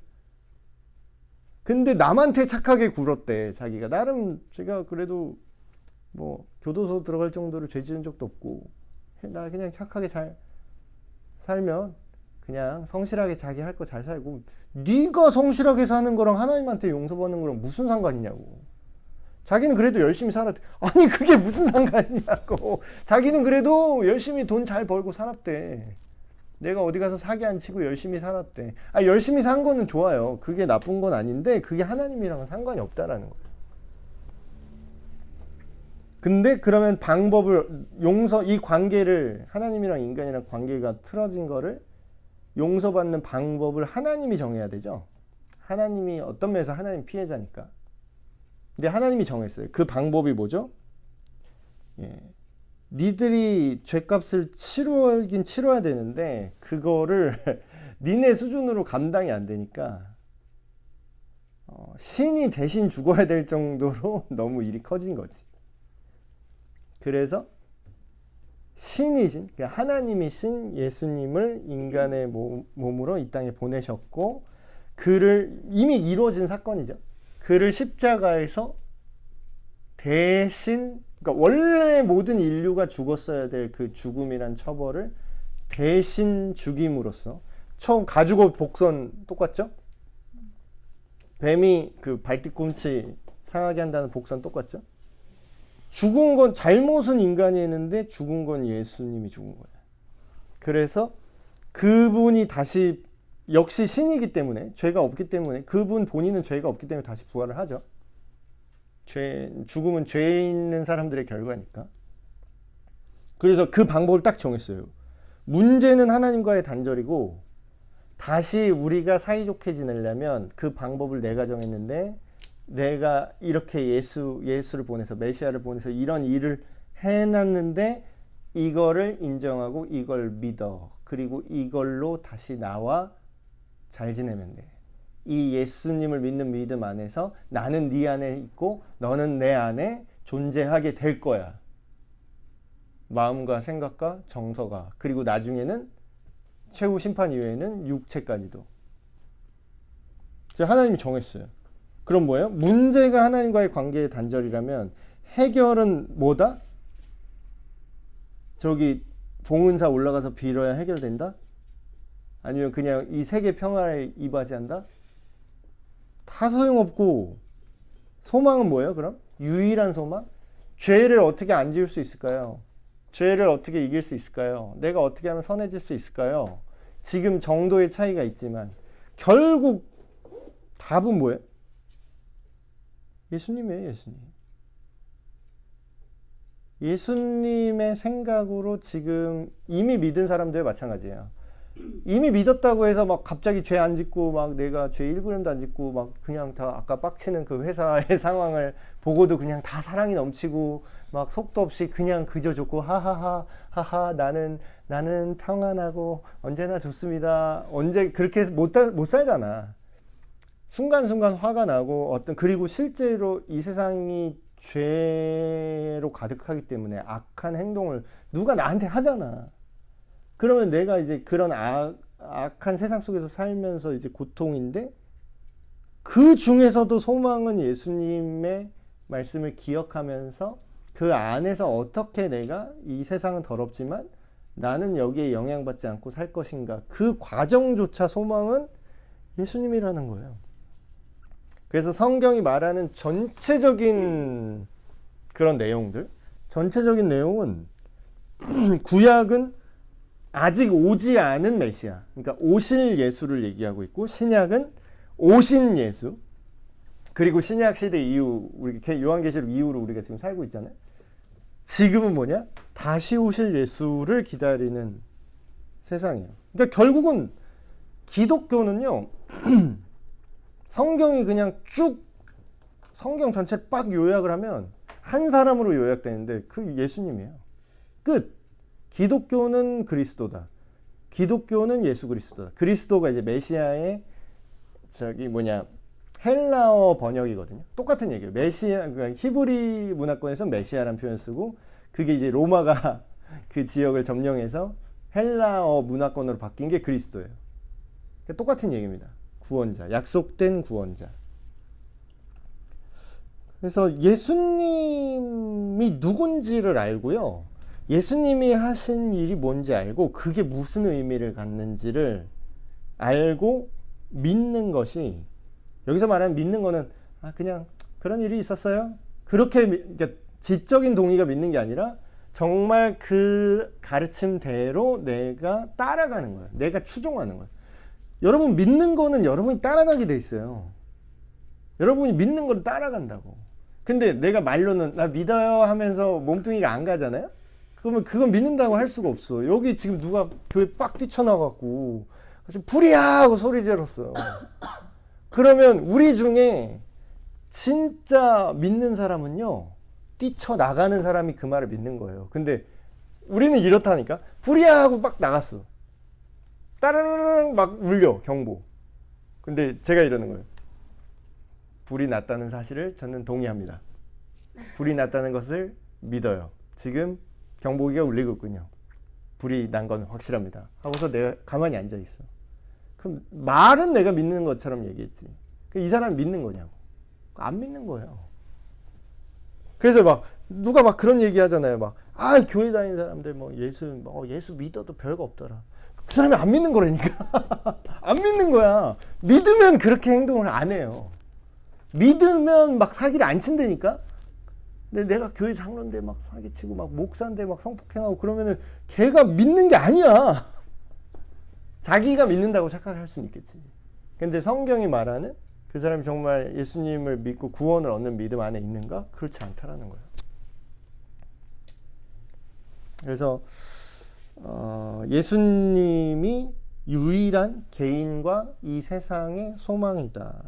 A: 근데 남한테 착하게 굴었대. 자기가 나름 제가 그래도 뭐 교도소 들어갈 정도로 죄 지은 적도 없고 나 그냥 착하게 잘 살면 그냥 성실하게 자기 할 거 잘 살고 네가 성실하게 사는 거랑 하나님한테 용서받는 거랑 무슨 상관이냐고. 자기는 그래도 열심히 살았대. 아니 그게 무슨 상관이냐고. 자기는 그래도 열심히 돈 잘 벌고 살았대. 내가 어디 가서 사기 안 치고 열심히 살았대. 열심히 산 거는 좋아요. 그게 나쁜 건 아닌데 그게 하나님이랑은 상관이 없다라는 거예요. 근데 그러면 이 관계를 하나님이랑 인간이랑 관계가 틀어진 거를 용서받는 방법을 하나님이 정해야 되죠. 하나님이 어떤 면에서 하나님 피해자니까. 근데 하나님이 정했어요. 그 방법이 뭐죠? 니들이 죄값을 치르긴 치러야 되는데 그거를 니네 수준으로 감당이 안 되니까 신이 대신 죽어야 될 정도로 너무 일이 커진 거지. 그래서 신이신 하나님이 신 예수님을 인간의 몸으로 이 땅에 보내셨고 그를 이미 이루어진 사건이죠. 그를 십자가에서 대신 그러니까 원래 모든 인류가 죽었어야 될 그 죽음이란 처벌을 대신 죽임으로써 처음 가죽옷 복선 똑같죠? 뱀이 그 발뒤꿈치 상하게 한다는 복선 똑같죠? 죽은 건 잘못은 인간이 했는데 죽은 건 예수님이 죽은 거예요. 그래서 그분이 다시 역시 신이기 때문에 죄가 없기 때문에 그분 본인은 죄가 없기 때문에 다시 부활을 하죠. 죽음은 죄 있는 사람들의 결과니까. 그래서 그 방법을 딱 정했어요. 문제는 하나님과의 단절이고 다시 우리가 사이좋게 지내려면 그 방법을 내가 정했는데 내가 이렇게 예수를 보내서 메시아를 보내서 이런 일을 해놨는데 이거를 인정하고 이걸 믿어. 그리고 이걸로 다시 나와 잘 지내면 돼. 이 예수님을 믿는 믿음 안에서 나는 네 안에 있고 너는 내 안에 존재하게 될 거야. 마음과 생각과 정서가. 그리고 나중에는 최후 심판 이후에는 육체까지도. 하나님이 정했어요. 그럼 뭐예요? 문제가 하나님과의 관계의 단절이라면 해결은 뭐다? 저기 봉은사 올라가서 빌어야 해결된다? 아니면 그냥 이 세계 평화에 이바지한다? 다 소용없고 소망은 뭐예요? 그럼? 유일한 소망? 죄를 어떻게 안 지을 수 있을까요? 죄를 어떻게 이길 수 있을까요? 내가 어떻게 하면 선해질 수 있을까요? 지금 정도의 차이가 있지만 결국 답은 뭐예요? 예수님이에요. 예수님. 예수님의 생각으로 지금 이미 믿은 사람들 마찬가지예요. 이미 믿었다고 해서 막 갑자기 죄 안 짓고 막 내가 죄 1g도 안 짓고 막 그냥 다 아까 빡치는 그 회사의 상황을 보고도 그냥 다 사랑이 넘치고 막 속도 없이 그냥 그저 좋고 하하하 나는 평안하고 언제나 좋습니다. 언제 그렇게 못 살잖아. 순간순간 화가 나고 그리고 실제로 이 세상이 죄로 가득하기 때문에 악한 행동을 누가 나한테 하잖아. 그러면 내가 이제 그런 악한 세상 속에서 살면서 이제 고통인데 그 중에서도 소망은 예수님의 말씀을 기억하면서 그 안에서 어떻게 내가 이 세상은 더럽지만 나는 여기에 영향받지 않고 살 것인가. 그 과정조차 소망은 예수님이라는 거예요. 그래서 성경이 말하는 전체적인 그런 내용들, 전체적인 내용은 구약은 아직 오지 않은 메시아, 그러니까 오실 예수를 얘기하고 있고 신약은 오신 예수, 그리고 신약 시대 이후 우리 요한계시록 이후로 우리가 지금 살고 있잖아요. 지금은 뭐냐? 다시 오실 예수를 기다리는 세상이에요. 그러니까 결국은 기독교는요. 성경이 그냥 쭉 성경 전체 빡 요약을 하면 한 사람으로 요약되는데 그 예수님이에요. 끝. 기독교는 그리스도다. 기독교는 예수 그리스도다. 그리스도가 이제 메시아의 헬라어 번역이거든요. 똑같은 얘기예요. 메시아, 그러니까 히브리 문화권에서 메시아라는 표현 쓰고 그게 이제 로마가 그 지역을 점령해서 헬라어 문화권으로 바뀐 게 그리스도예요. 그러니까 똑같은 얘기입니다. 구원자, 약속된 구원자. 그래서 예수님이 누군지를 알고요. 예수님이 하신 일이 뭔지 알고 그게 무슨 의미를 갖는지를 알고 믿는 것이, 여기서 말하는 믿는 거는 그냥 그런 일이 있었어요. 그렇게 그러니까 지적인 동의가 믿는 게 아니라 정말 그 가르침대로 내가 따라가는 거예요. 내가 추종하는 거예요. 여러분 믿는 거는 여러분이 따라가게 돼 있어요. 여러분이 믿는 걸 따라간다고. 근데 내가 말로는 나 믿어요 하면서 몸뚱이가 안 가잖아요. 그러면 그건 믿는다고 할 수가 없어. 여기 지금 누가 교회 빡 뛰쳐나갖고 불이야 하고 소리 질렀어. 그러면 우리 중에 진짜 믿는 사람은요, 뛰쳐나가는 사람이 그 말을 믿는 거예요. 근데 우리는 이렇다니까. 불이야 하고 막 나갔어. 따르르르 막 울려, 경보. 근데 제가 이러는 거예요. 불이 났다는 사실을 저는 동의합니다. 불이 났다는 것을 믿어요. 지금 경보기가 울리고 있군요. 불이 난 건 확실합니다. 하고서 내가 가만히 앉아 있어. 그럼 말은 내가 믿는 것처럼 얘기했지. 이 사람 믿는 거냐고. 안 믿는 거예요. 그래서 막 누가 막 그런 얘기 하잖아요. 막 교회 다니는 사람들 예수 믿어도 별거 없더라. 그 사람이 안 믿는 거라니까. 안 믿는 거야. 믿으면 그렇게 행동을 안 해요. 믿으면 막 사기를 안 친다니까. 근데 내가 교회 장로인데 막 사기치고 막 목사인데 막 성폭행하고 그러면은 걔가 믿는 게 아니야. 자기가 믿는다고 착각할 수는 있겠지. 근데 성경이 말하는 그 사람이 정말 예수님을 믿고 구원을 얻는 믿음 안에 있는가? 그렇지 않다라는 거예요. 그래서 예수님이 유일한 개인과 이 세상의 소망이다.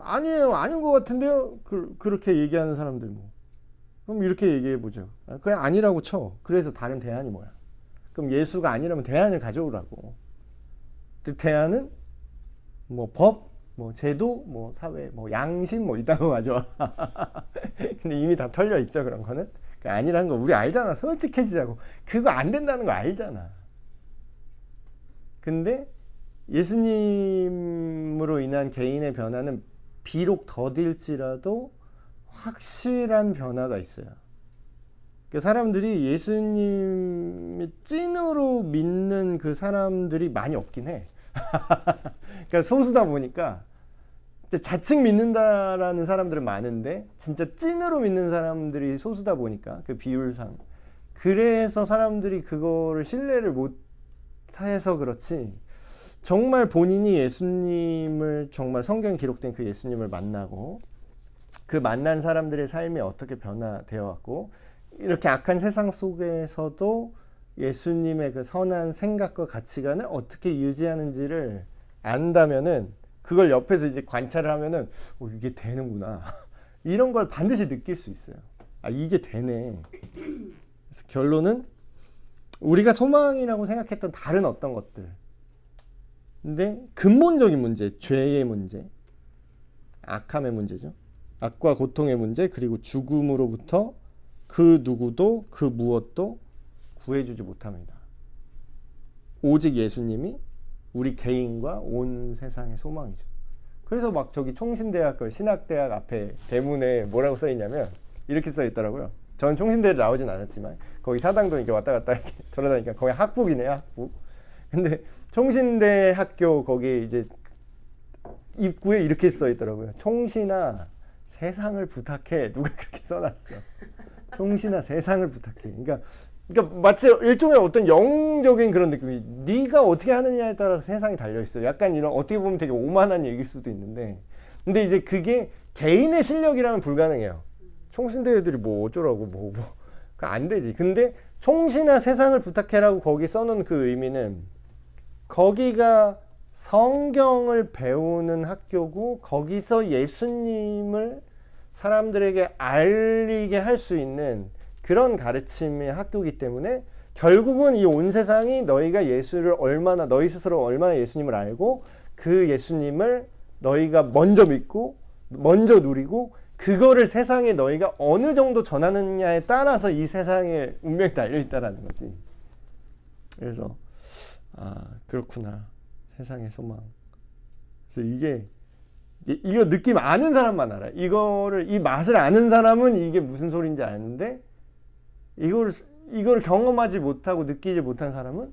A: 아니에요, 아닌 것 같은데요. 그렇게 얘기하는 사람들 뭐. 그럼 이렇게 얘기해 보죠. 그냥 아니라고 쳐. 그래서 다른 대안이 뭐야? 그럼 예수가 아니라면 대안을 가져오라고. 그 대안은 뭐 법, 뭐 제도, 뭐 사회, 뭐 양심, 뭐 이딴 거 가져와. 근데 이미 다 털려 있죠, 그런 거는. 아니라는 거 우리 알잖아. 솔직해지자고. 그거 안 된다는 거 알잖아. 근데 예수님으로 인한 개인의 변화는 비록 더딜지라도 확실한 변화가 있어요. 그러니까 사람들이 예수님이 찐으로 믿는 그 사람들이 많이 없긴 해. 그러니까 소수다 보니까 자칭 믿는다라는 사람들은 많은데 진짜 찐으로 믿는 사람들이 소수다 보니까 그 비율상 그래서 사람들이 그거를 신뢰를 못 해서 그렇지 정말 본인이 예수님을 정말 성경에 기록된 그 예수님을 만나고 그 만난 사람들의 삶이 어떻게 변화되어 왔고 이렇게 악한 세상 속에서도 예수님의 그 선한 생각과 가치관을 어떻게 유지하는지를 안다면은 그걸 옆에서 이제 관찰을 하면은 이게 되는구나 이런 걸 반드시 느낄 수 있어요. 아 이게 되네. 그래서 결론은 우리가 소망이라고 생각했던 다른 어떤 것들 근데 근본적인 문제, 죄의 문제, 악함의 문제죠. 악과 고통의 문제 그리고 죽음으로부터 그 누구도 그 무엇도 구해주지 못합니다. 오직 예수님이 우리 개인과 온 세상의 소망이죠. 그래서 막 저기 총신대학교 신학대학 앞에 대문에 뭐라고 써있냐면 이렇게 써있더라고요. 저는 총신대를 나오진 않았지만 거기 사당동 이렇게 왔다 갔다 이렇게 돌아다니니까 거기 학북이네요, 학북. 근데 총신대 학교 거기 이제 입구에 이렇게 써있더라고요. 총신아 세상을 부탁해. 누가 그렇게 써놨어. 총신아 세상을 부탁해. 그러니까 마치 일종의 어떤 영적인 그런 느낌이 네가 어떻게 하느냐에 따라서 세상이 달려있어. 약간 이런 어떻게 보면 되게 오만한 얘기일 수도 있는데 근데 이제 그게 개인의 실력이라면 불가능해요. 총신대 애들이 뭐 어쩌라고 안 되지. 근데 총신아 세상을 부탁해라고 거기 써놓은 그 의미는 거기가 성경을 배우는 학교고 거기서 예수님을 사람들에게 알리게 할 수 있는 그런 가르침의 학교이기 때문에 결국은 이 온 세상이 너희가 예수를 얼마나 너희 스스로 얼마나 예수님을 알고 그 예수님을 너희가 먼저 믿고 먼저 누리고 그거를 세상에 너희가 어느 정도 전하느냐에 따라서 이 세상의 운명이 달려있다라는 거지. 그래서 그렇구나. 세상의 소망. 그래서 이거 느낌 아는 사람만 알아. 이 맛을 아는 사람은 이게 무슨 소리인지 아는데 이걸 경험하지 못하고 느끼지 못한 사람은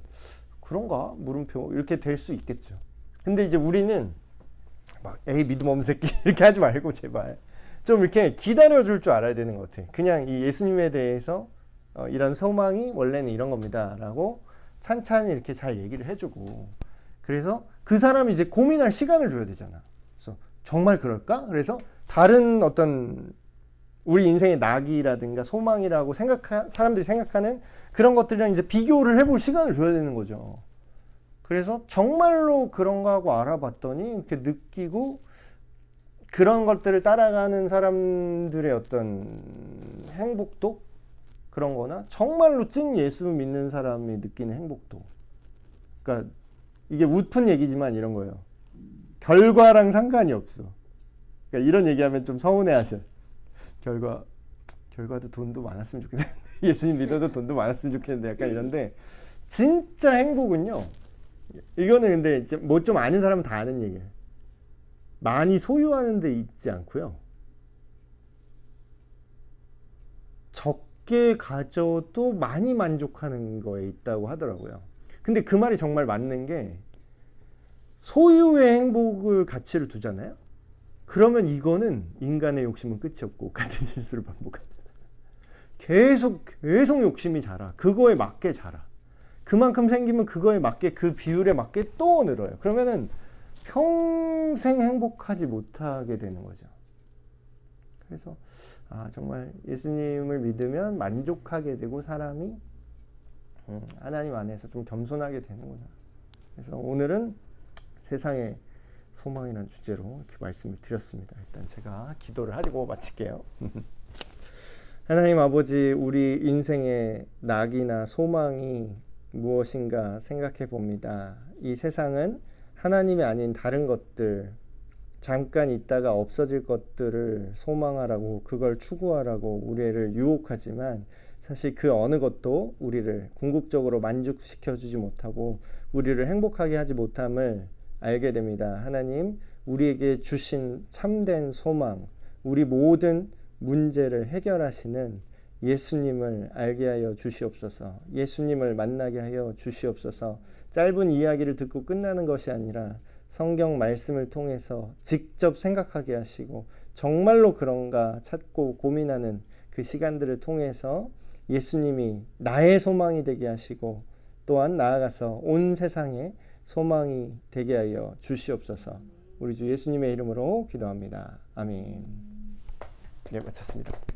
A: 그런가? 물음표 이렇게 될 수 있겠죠. 근데 이제 우리는 막 에이 믿음 없는 새끼 이렇게 하지 말고 제발 좀 이렇게 기다려줄 줄 알아야 되는 것 같아. 그냥 이 예수님에 대해서 이런 소망이 원래는 이런 겁니다 라고 찬찬히 이렇게 잘 얘기를 해주고 그래서 그 사람이 이제 고민할 시간을 줘야 되잖아. 그래서 정말 그럴까? 그래서 다른 어떤 우리 인생의 낙이라든가 소망이라고 사람들이 생각하는 그런 것들이랑 이제 비교를 해볼 시간을 줘야 되는 거죠. 그래서 정말로 그런가 하고 알아봤더니 이렇게 느끼고 그런 것들을 따라가는 사람들의 어떤 행복도 그런 거나 정말로 찐 예수 믿는 사람이 느끼는 행복도. 그러니까 이게 웃픈 얘기지만 이런 거예요. 결과랑 상관이 없어. 그러니까 이런 얘기하면 좀 서운해 하셔. 결과도 돈도 많았으면 좋겠는데 예수님 믿어도 돈도 많았으면 좋겠는데 약간 이런데 진짜 행복은요. 이거는 근데 뭐 좀 아는 사람은 다 아는 얘기예요. 많이 소유하는 데 있지 않고요. 적게 가져도 많이 만족하는 거에 있다고 하더라고요. 근데 그 말이 정말 맞는 게 소유의 행복을 가치를 두잖아요. 그러면 이거는 인간의 욕심은 끝이 없고 같은 실수를 반복한다. 계속 욕심이 자라. 그거에 맞게 자라. 그만큼 생기면 그거에 맞게 그 비율에 맞게 또 늘어요. 그러면은 평생 행복하지 못하게 되는 거죠. 그래서 정말 예수님을 믿으면 만족하게 되고 사람이 하나님 안에서 좀 겸손하게 되는구나. 그래서 오늘은 세상의 소망이라는 주제로 이렇게 말씀을 드렸습니다. 일단 제가 기도를 하고 마칠게요. 하나님 아버지, 우리 인생의 낙이나 소망이 무엇인가 생각해 봅니다. 이 세상은 하나님이 아닌 다른 것들, 잠깐 있다가 없어질 것들을 소망하라고, 그걸 추구하라고 우리를 유혹하지만 사실 그 어느 것도 우리를 궁극적으로 만족시켜 주지 못하고 우리를 행복하게 하지 못함을 알게 됩니다. 하나님, 우리에게 주신 참된 소망, 우리 모든 문제를 해결하시는 예수님을 알게 하여 주시옵소서. 예수님을 만나게 하여 주시옵소서. 짧은 이야기를 듣고 끝나는 것이 아니라 성경 말씀을 통해서 직접 생각하게 하시고 정말로 그런가 찾고 고민하는 그 시간들을 통해서 예수님이 나의 소망이 되게 하시고 또한 나아가서 온 세상의 소망이 되게 하여 주시옵소서. 우리 주 예수님의 이름으로 기도합니다. 아멘. 네, 마쳤습니다.